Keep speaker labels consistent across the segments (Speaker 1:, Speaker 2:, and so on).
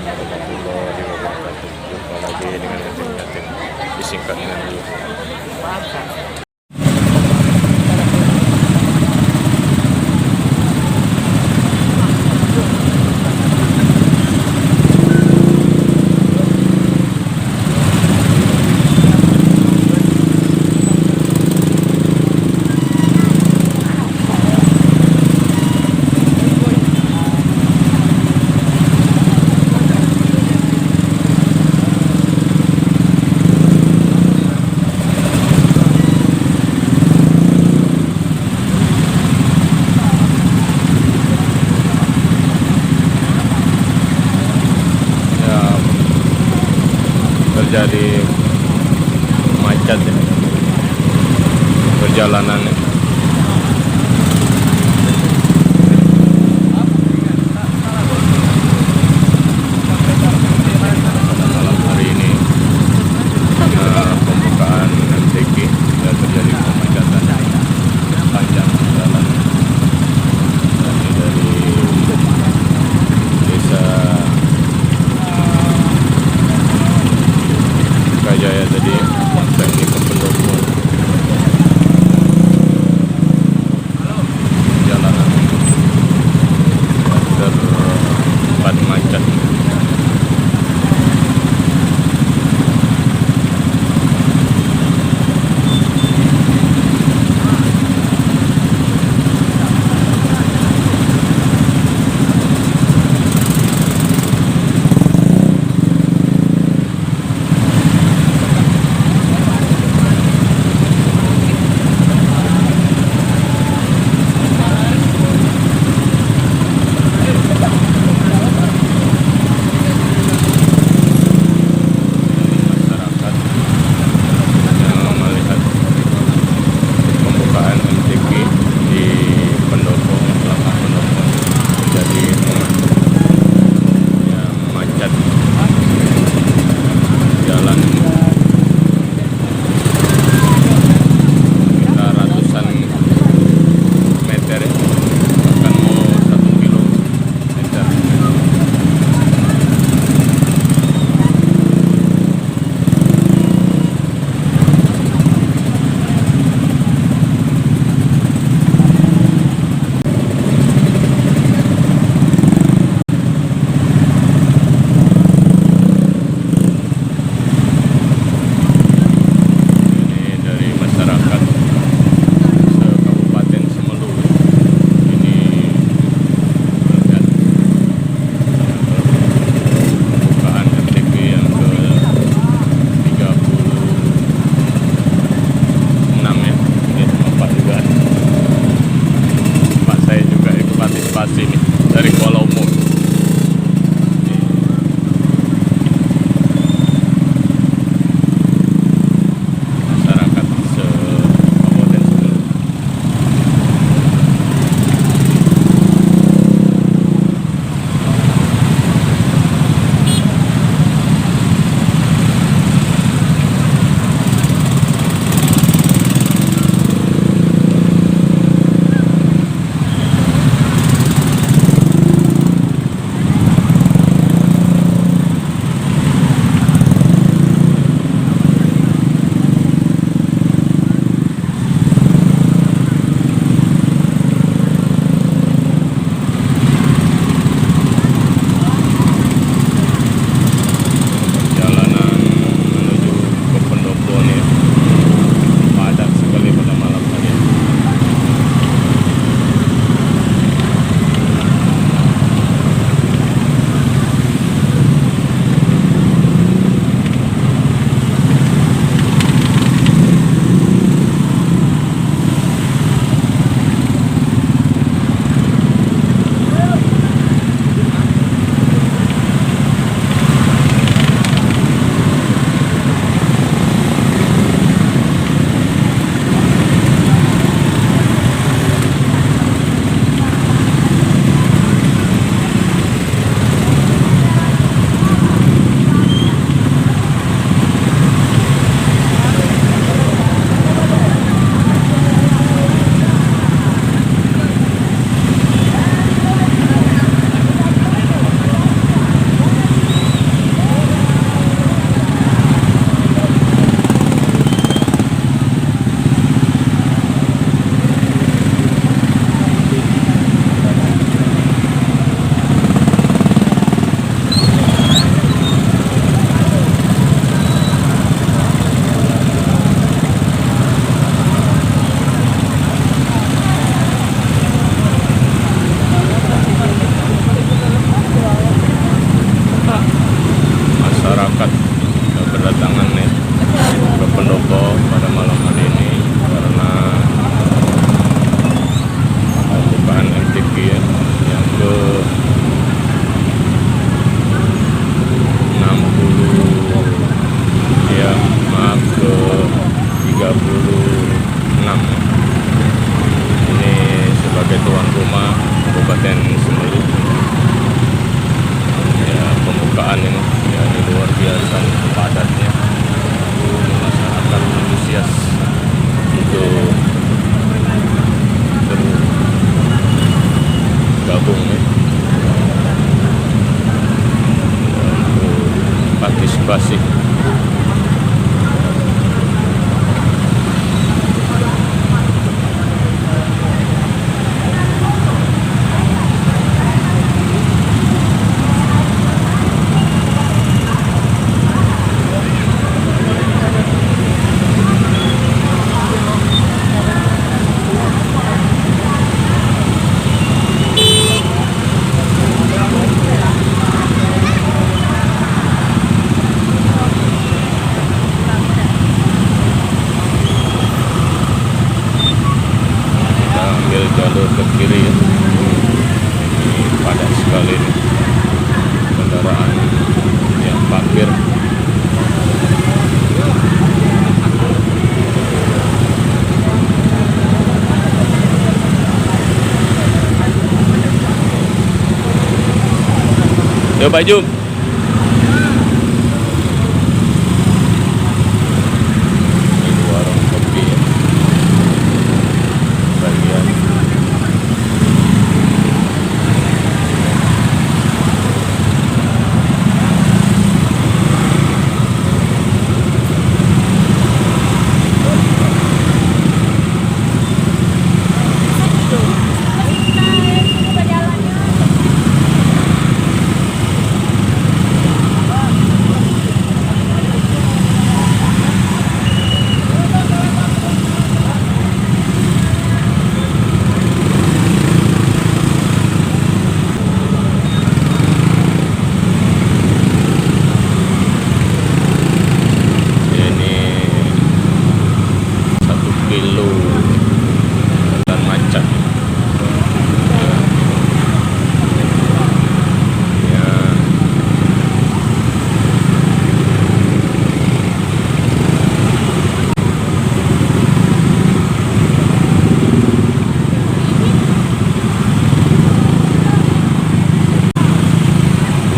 Speaker 1: warahmatullahi wabarakatuh. Jumpa lagi dengan Yatim disingkat dengan dulu. Terjadi macet ya, perjalanannya. Malam hari ini pembukaan MTQ dan terjadi kemacetan panjang jalan. Ini dari desa Jaya tadi ini ke pendopo, jalanan terlibat macet. Kabupaten Semeru. Ya, pembukaan ini ya, ini luar biasa padatnya. Masyarakat antusias untuk bergabung ya, untuk partisipasi. Jalur ke kiri ya, ini padat sekali nih kendaraan yang parkir. Yuk Pak Jum. Ini warung kopi ya, bagian kilo dan macet ya.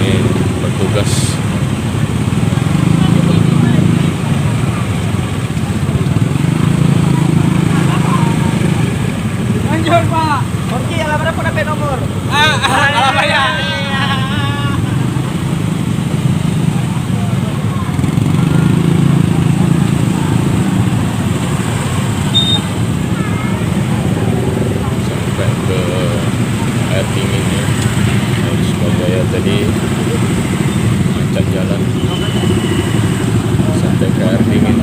Speaker 1: Ini petugas
Speaker 2: Pak, oke, alamatnya pun ada nomor. Alamatnya.
Speaker 1: sampai ke air dingin ya. Dari Surabaya tadi macet jalan sampai ke air dingin.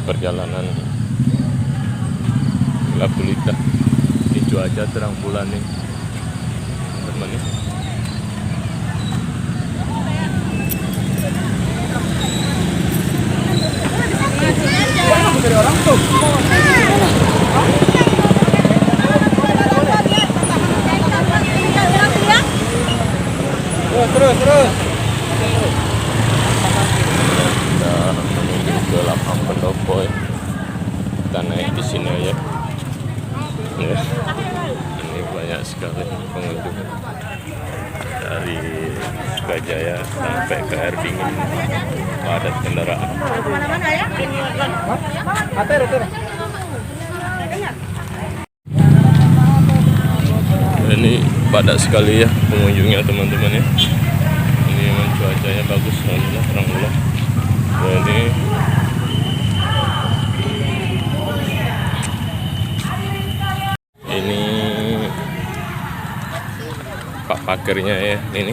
Speaker 1: perjalanan gelap gulita. Ini cuaca terang bulan nih teman nih.
Speaker 2: Dari orang tuh. Terus.
Speaker 1: Kita menuju ke Lapang Pendopo ya. Kita naik di sini aja. Ya. Ini banyak sekali pengunjung dari Sukajaya sampai ke Air Dingin, padat kendaraan. Ini padat sekali ya pengunjungnya teman-teman ya. Ini memang cuacanya bagus, alhamdulillah terang bulan. Ini Pak Pakirnya ya, ini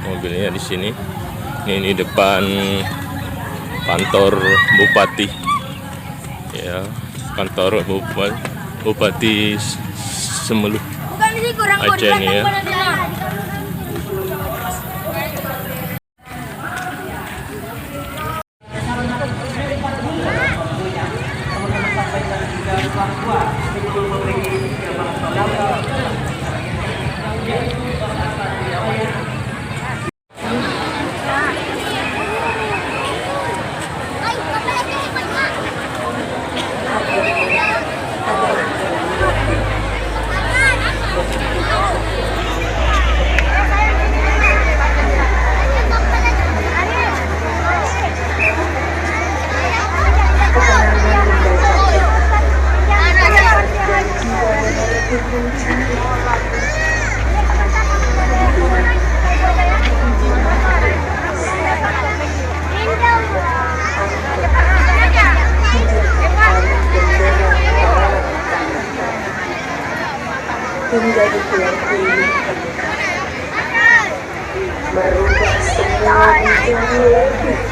Speaker 1: mobilnya di sini. Ini depan kantor Bupati ya, kantor Bupati Semelu Aceh ini ya.
Speaker 3: Menjadi tulang punggung, merubah semua menjadi lebih